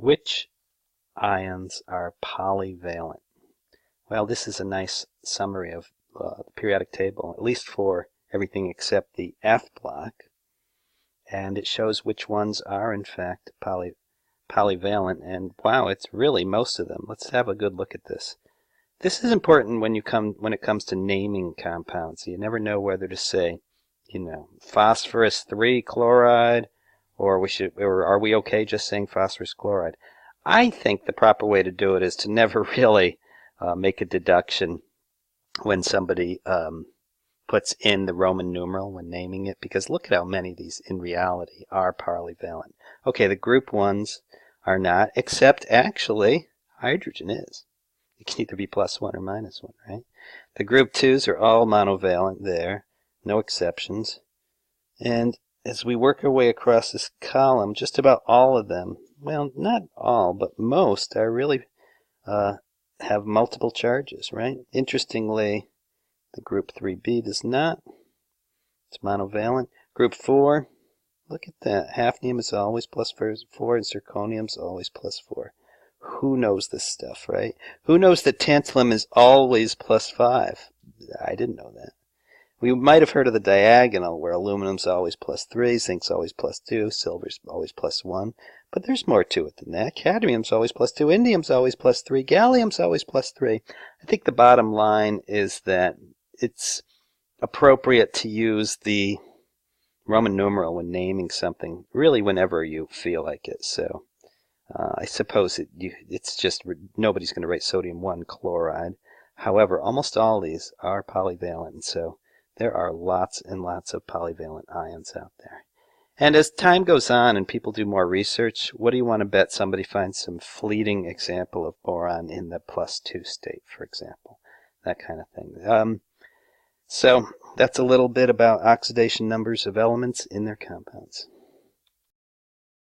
Which ions are polyvalent? Well, this is a nice summary of the periodic table, at least for everything except the F block. And it shows which ones are, in fact, polyvalent. And wow, it's really most of them. Let's have a good look at this. This is important when it comes to naming compounds. You never know whether to say, phosphorus 3 chloride, or are we okay just saying phosphorus chloride? I think the proper way to do it is to never really make a deduction when somebody puts in the Roman numeral when naming it, because look at how many of these in reality are polyvalent. Okay, the group 1s are not, except actually hydrogen is. It can either be +1 or -1, right? The group 2s are all monovalent there, no exceptions. And as we work our way across this column, just about all of them, well, not all, but most, are really have multiple charges, right? Interestingly, the group 3b does not. It's monovalent. Group 4, look at that. Hafnium is always +4, and zirconium is always +4. Who knows this stuff, right? Who knows that tantalum is always +5? I didn't know that. We might have heard of the diagonal, where aluminum's always +3, zinc's always +2, silver's always +1. But there's more to it than that. Cadmium's always +2, indium's always +3, gallium's always +3. I think the bottom line is that it's appropriate to use the Roman numeral when naming something, really whenever you feel like it. So I suppose it's just nobody's going to write sodium 1 chloride. However, almost all these are polyvalent, so there are lots and lots of polyvalent ions out there. And as time goes on and people do more research, what do you want to bet somebody finds some fleeting example of boron in the +2 state, for example? That kind of thing. So that's a little bit about oxidation numbers of elements in their compounds.